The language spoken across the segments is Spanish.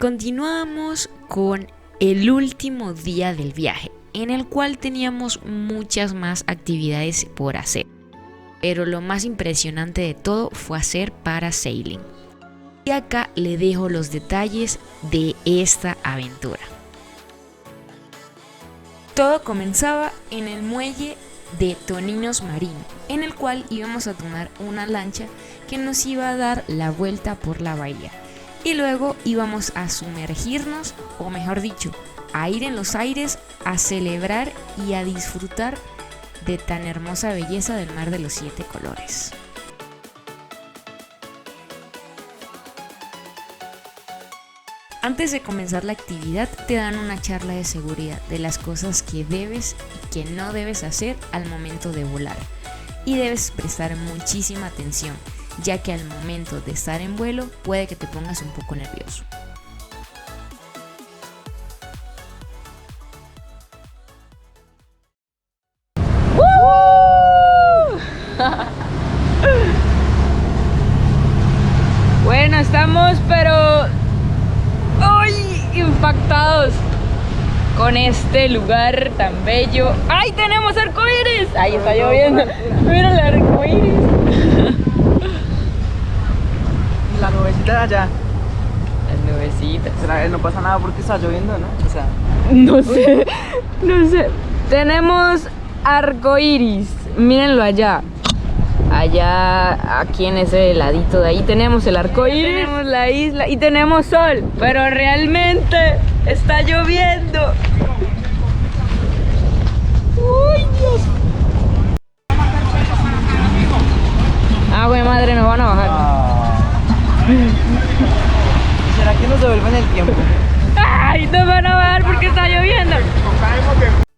continuamos con el último día del viaje, en el cual teníamos muchas más actividades por hacer. Pero lo más impresionante de todo fue hacer parasailing. Y acá le dejo los detalles de esta aventura. Todo comenzaba en el muelle de Toninos Marino, en el cual íbamos a tomar una lancha que nos iba a dar la vuelta por la bahía. Y luego íbamos a sumergirnos, o mejor dicho, a ir en los aires a celebrar y a disfrutar de tan hermosa belleza del mar de los 7 colores. Antes de comenzar la actividad te dan una charla de seguridad de las cosas que debes y que no debes hacer al momento de volar. Y debes prestar muchísima atención, ya que al momento de estar en vuelo puede que te pongas un poco nervioso. Bueno, estamos pero impactados con este lugar tan bello. ¡Ay, tenemos arcoíris! ¡Ahí está lloviendo! ¡Mira el arcoíris! La nubecita de allá. Las nubecitas. ¿Será que no pasa nada porque está lloviendo, no? O sea, No sé. Tenemos arcoíris. Mírenlo allá. Allá, aquí en ese ladito de ahí tenemos el arcoíris, tenemos la isla y tenemos sol, pero realmente está lloviendo. ¡Uy, Dios! Ah, güey, madre, nos van a bajar. ¿Será que nos devuelven el tiempo? ¡Ay, nos van a bajar porque está lloviendo!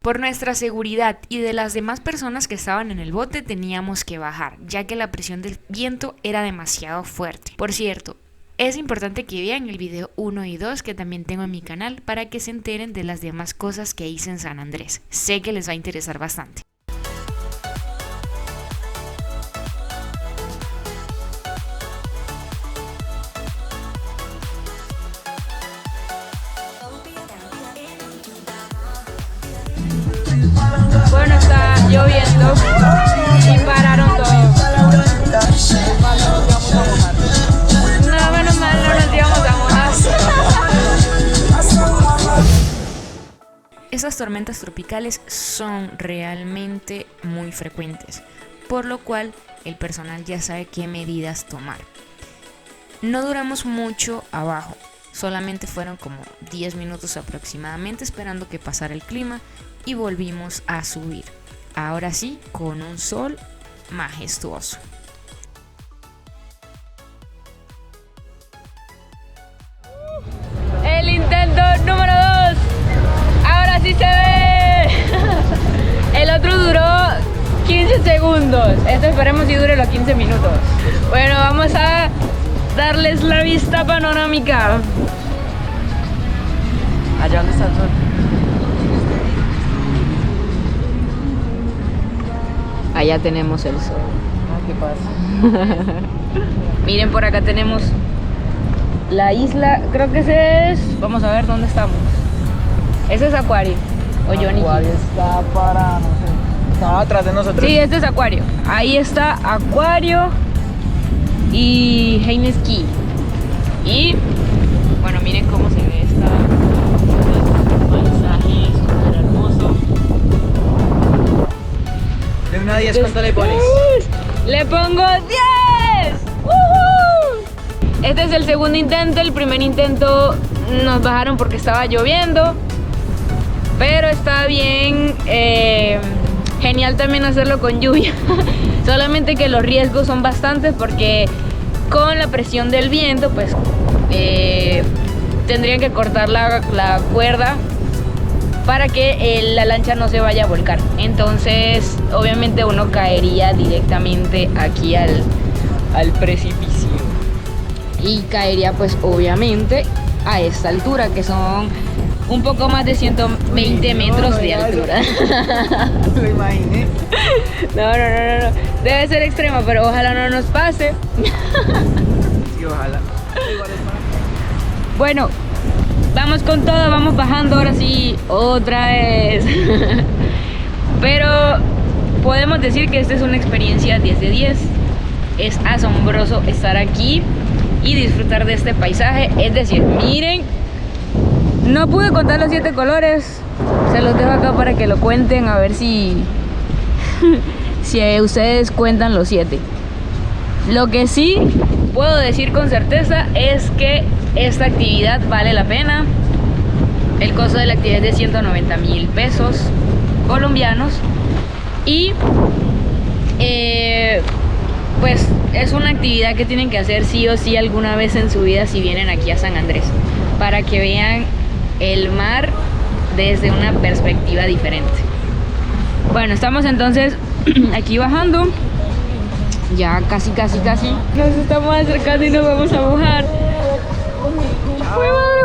Por nuestra seguridad y de las demás personas que estaban en el bote teníamos que bajar, ya que la presión del viento era demasiado fuerte. Por cierto, es importante que vean el video 1 y 2 que también tengo en mi canal para que se enteren de las demás cosas que hice en San Andrés. Sé que les va a interesar bastante. Bueno, está lloviendo y pararon todo. No, menos mal, no nos íbamos a mojar. Esas tormentas tropicales son realmente muy frecuentes, por lo cual el personal ya sabe qué medidas tomar. No duramos mucho abajo, solamente fueron como 10 minutos aproximadamente esperando que pasara el clima y volvimos a subir, ahora sí con un sol majestuoso. El intento número 2, ahora sí se ve. El otro duró 15 segundos, este esperemos si dure los 15 minutos. Bueno, vamos a darles la vista panorámica. ¿Allá dónde está el sol? Allá tenemos el sol. ¿Qué pasa? Miren, por acá tenemos la isla, creo que ese es, vamos a ver dónde estamos. Ese es Acuario o Johnny. Acuario está para, no sé, estaba atrás de nosotros. Sí, este es Acuario. Ahí está Acuario y Heines Key. Y bueno, miren cómo se ve este paisaje súper hermoso. De 1 a 10, ¿cuánto le pones? Le pongo 10. ¡Woohoo! Este es el segundo intento. El primer intento nos bajaron porque estaba lloviendo, pero está bien, genial también hacerlo con lluvia. Solamente que los riesgos son bastantes porque con la presión del viento pues tendrían que cortar la cuerda para que la lancha no se vaya a volcar. Entonces obviamente uno caería directamente aquí al precipicio y caería pues obviamente a esta altura, que son un poco más de 120 metros de altura. Lo imaginé. No, debe ser extremo, pero ojalá no nos pase. Sí, ojalá. Bueno, Vamos con todo, vamos bajando ahora sí, otra vez. Pero podemos decir que esta es una experiencia 10 de 10. Es asombroso estar aquí y disfrutar de este paisaje. Es decir, miren, no pude contar los 7 colores. Se los dejo acá para que lo cuenten, a ver si si ustedes cuentan los 7. Lo que sí puedo decir con certeza es que esta actividad vale la pena. El costo de la actividad es de 190,000 pesos colombianos. Y pues es una actividad que tienen que hacer sí o sí alguna vez en su vida si vienen aquí a San Andrés, para que vean el mar desde una perspectiva diferente. Bueno, estamos entonces aquí bajando. Ya casi nos estamos acercando y nos vamos a mojar. ¡Jue madre!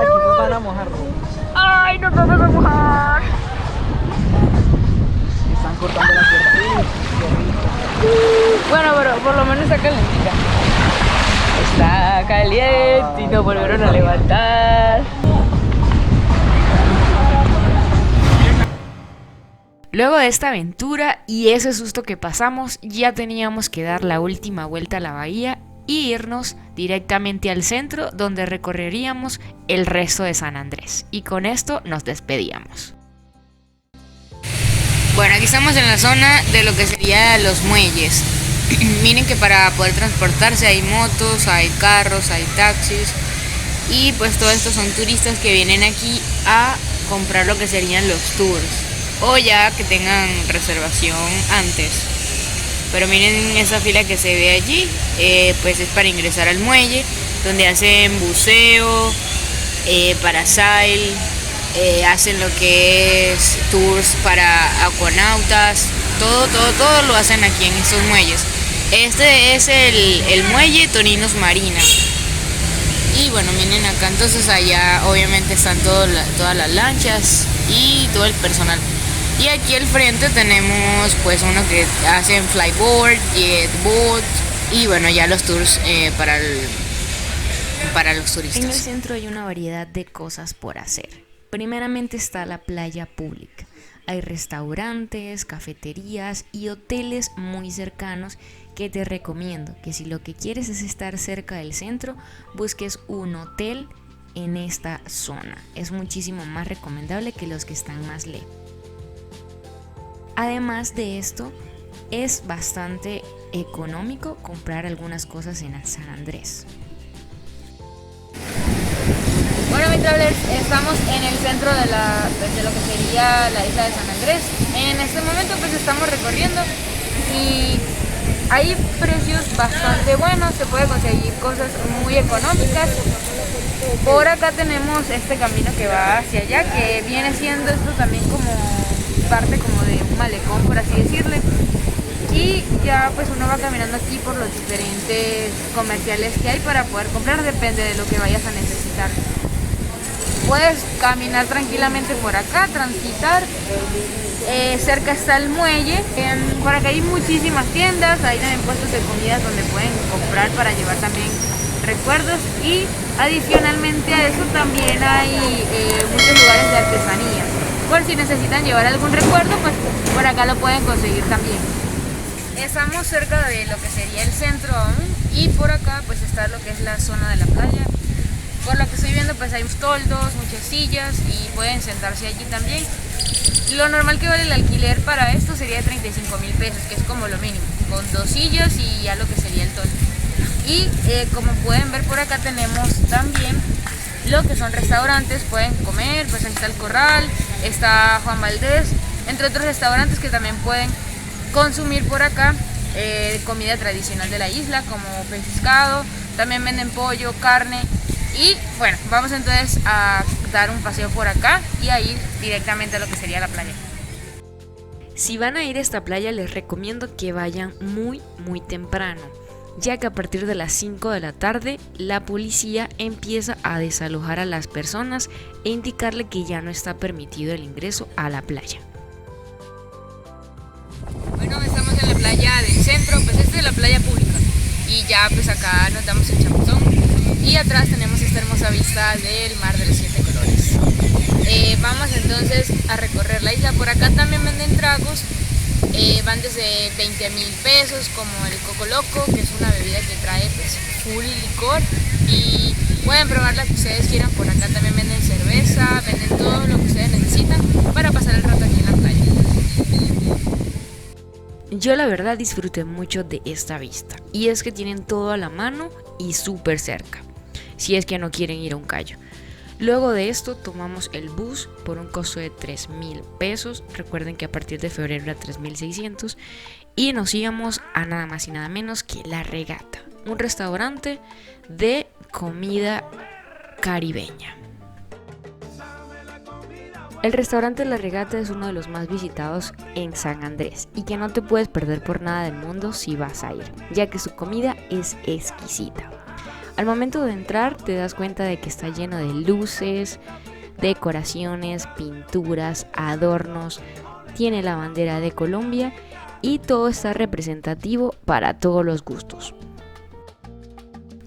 Aquí nos van a mojar. ¡Ay, nos vamos a mojar! Están cortando la tierra. Bueno, pero por lo menos está calentita. Está caliente y nos volvieron a levantar. Luego de esta aventura y ese susto que pasamos, ya teníamos que dar la última vuelta a la bahía y irnos directamente al centro, donde recorreríamos el resto de San Andrés. Y con esto nos despedíamos. Bueno, aquí estamos en la zona de lo que sería los muelles. Miren que para poder transportarse hay motos, hay carros, hay taxis. Y pues todos estos son turistas que vienen aquí a comprar lo que serían los tours, o ya que tengan reservación antes. Pero miren esa fila que se ve allí, pues es para ingresar al muelle, donde hacen buceo, parasail, hacen lo que es tours para acuanautas, todo lo hacen aquí en estos muelles. Este es el muelle Toninos Marina. Y bueno, miren acá, entonces allá obviamente están todas las lanchas y todo el personal. Y aquí al frente tenemos pues uno que hacen flyboard, jetboat y bueno, ya los tours para los turistas. En el centro hay una variedad de cosas por hacer. Primeramente está la playa pública. Hay restaurantes, cafeterías y hoteles muy cercanos que te recomiendo que si lo que quieres es estar cerca del centro, busques un hotel en esta zona. Es muchísimo más recomendable que los que están más lejos. Además de esto, es bastante económico comprar algunas cosas en San Andrés. Bueno, mi travelers, estamos en el centro de lo que sería la isla de San Andrés. En este momento pues estamos recorriendo y hay precios bastante buenos, se puede conseguir cosas muy económicas. Por acá tenemos este camino que va hacia allá, que viene siendo esto también como parte como de un malecón, por así decirle. Y ya pues uno va caminando aquí por los diferentes comerciales que hay para poder comprar, depende de lo que vayas a necesitar. Puedes caminar tranquilamente por acá, transitar. Cerca está el muelle. Por acá hay muchísimas tiendas, hay también puestos de comidas donde pueden comprar para llevar también recuerdos. Y adicionalmente a eso también hay muchos lugares de artesanía. Por si necesitan llevar algún recuerdo, pues por acá lo pueden conseguir también. Estamos cerca de lo que sería el centro aún, y por acá pues está lo que es la zona de la playa. Por lo que estoy viendo pues hay toldos, muchas sillas y pueden sentarse allí también. Lo normal que vale el alquiler para esto sería de 35,000 pesos, que es como lo mínimo, con 2 sillas y ya lo que sería el toldo. Y como pueden ver por acá tenemos también lo que son restaurantes, pueden comer, pues ahí está el Corral, está Juan Valdés, entre otros restaurantes que también pueden consumir por acá comida tradicional de la isla, como pescado, también venden pollo, carne. Y bueno, vamos entonces a dar un paseo por acá y a ir directamente a lo que sería la playa. Si van a ir a esta playa, les recomiendo que vayan muy temprano, ya que a partir de las 5 de la tarde la policía empieza a desalojar a las personas e indicarle que ya no está permitido el ingreso a la playa. Bueno, estamos en la playa del centro, pues esta es la playa pública y ya pues acá nos damos el chapuzón y atrás tenemos esta hermosa vista del mar de los 7 colores. Vamos entonces a recorrer la isla. Por acá también venden tragos, van desde 20.000 pesos, como el Coco Loco, que es una bebida que trae pues full licor, y pueden probar la que ustedes quieran. Por acá también venden cerveza, venden todo lo que ustedes necesitan para pasar el rato aquí en la playa. Yo la verdad disfruté mucho de esta vista, y es que tienen todo a la mano y súper cerca, si es que no quieren ir a un callo. Luego de esto tomamos el bus por un costo de 3.000 pesos, recuerden que a partir de febrero era 3.600, y nos íbamos a nada más y nada menos que La Regata, un restaurante de comida caribeña. El restaurante La Regata es uno de los más visitados en San Andrés y que no te puedes perder por nada del mundo si vas a ir, ya que su comida es exquisita. Al momento de entrar te das cuenta de que está lleno de luces, decoraciones, pinturas, adornos, tiene la bandera de Colombia y todo está representativo para todos los gustos.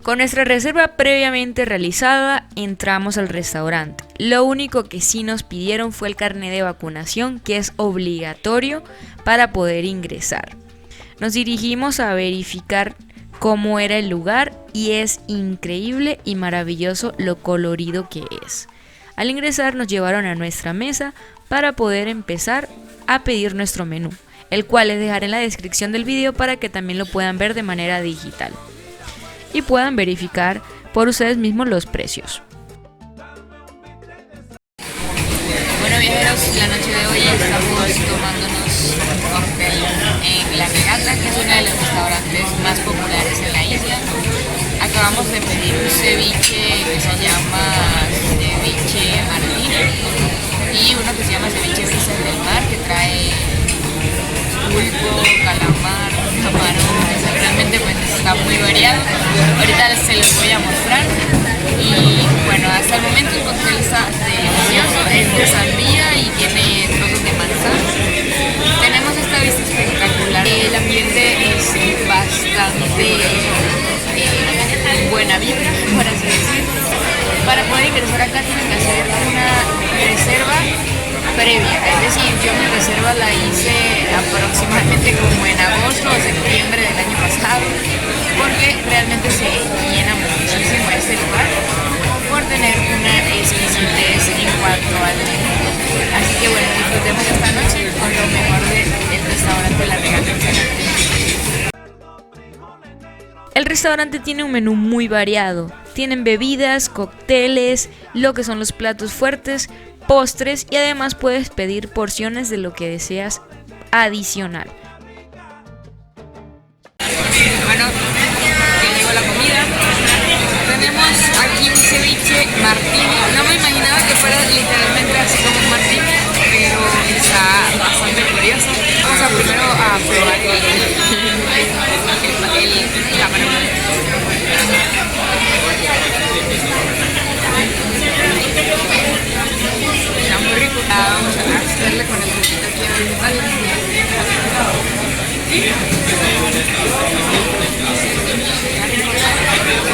Con nuestra reserva previamente realizada, entramos al restaurante. Lo único que sí nos pidieron fue el carnet de vacunación, que es obligatorio para poder ingresar. Nos dirigimos a verificar cómo era el lugar y es increíble y maravilloso lo colorido que es. Al ingresar nos llevaron a nuestra mesa para poder empezar a pedir nuestro menú, el cual les dejaré en la descripción del video para que también lo puedan ver de manera digital y puedan verificar por ustedes mismos los precios. Bueno, viajeros, la noche de hoy estamos tomándonos un cóctel en La Regata, que es uno de los restaurantes más populares en la isla. Acabamos de pedir un ceviche que se llama ceviche martini y uno que se llama ceviche brisas del mar, que trae pulpo, calamar, camarón. Realmente pues está muy variado. Ahorita se los voy a mostrar. Y bueno, hasta el momento el cóctel está delicioso, es de sandía y tiene trozos de manzana. Tenemos esta vista espectacular. El ambiente es bastante buena vibra, por así decirlo. Para poder ingresar acá tienen que hacer una reserva previa, es decir, yo mi reserva la hice aproximadamente como en agosto o septiembre del año pasado, porque realmente se llena muchísimo este lugar por tener una exquisitez en cuanto al menú. Así que bueno, disfrutemos esta noche con lo mejor del restaurante La Regata. El restaurante tiene un menú muy variado, tienen bebidas, cócteles, lo que son los platos fuertes, postres y además puedes pedir porciones de lo que deseas adicional. Bueno, ya llegó la comida. Tenemos aquí un ceviche martini. No me imaginaba que fuera literalmente así como un martini, pero está bastante curioso. Vamos a primero a probar el camarón. Está muy rico. Vamos a hacerle con el juguito aquí a ver.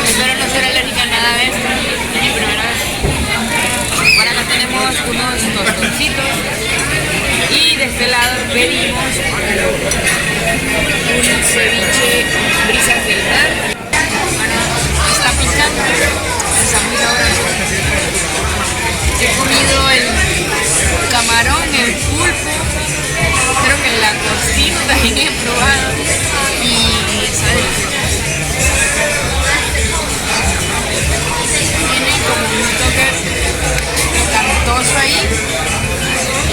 Espero no ser alérgica a nada de esto. Es mi primera vez. Por acá tenemos unos tostoncitos. Y de este lado pedimos un ceviche brisas del mar. Bueno, está picante, está muy sabroso. He comido el camarón, el pulpo, creo que la costilla también he probado y está delicioso. Tiene como un toque picantoso ahí,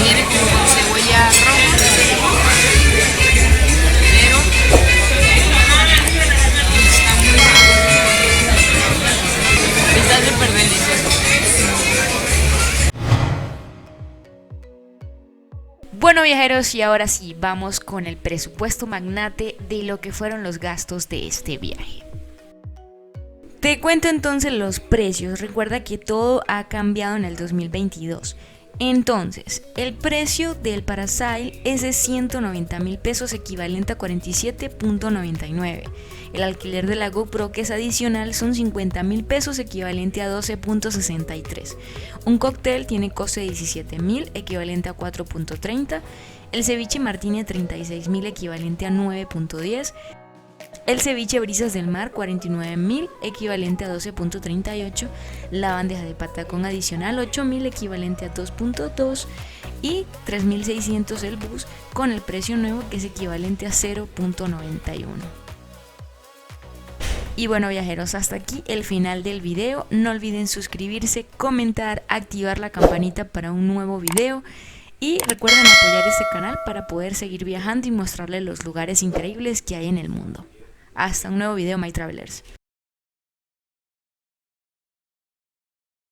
viene como con cebolla roja, pero está muy rico, está súper delicioso. Bueno, viajeros, y ahora sí, vamos con el presupuesto magnate de lo que fueron los gastos de este viaje. Te cuento entonces los precios. Recuerda que todo ha cambiado en el 2022 Entonces, el precio del Parasail es de 190.000 pesos, equivalente a 47.99. El alquiler de la GoPro, que es adicional, son 50.000 pesos, equivalente a 12.63. Un cóctel tiene coste de 17.000, equivalente a 4.30. El ceviche martini, 36.000, equivalente a 9.10. El ceviche brisas del mar, 49.000, equivalente a 12.38. La bandeja de patacón adicional, 8.000, equivalente a 2.2. Y 3.600 el bus, con el precio nuevo, que es equivalente a 0.91. Y bueno, viajeros, hasta aquí el final del video. No olviden suscribirse, comentar, activar la campanita para un nuevo video. Y recuerden apoyar este canal para poder seguir viajando y mostrarles los lugares increíbles que hay en el mundo. Hasta un nuevo video, My Travelers.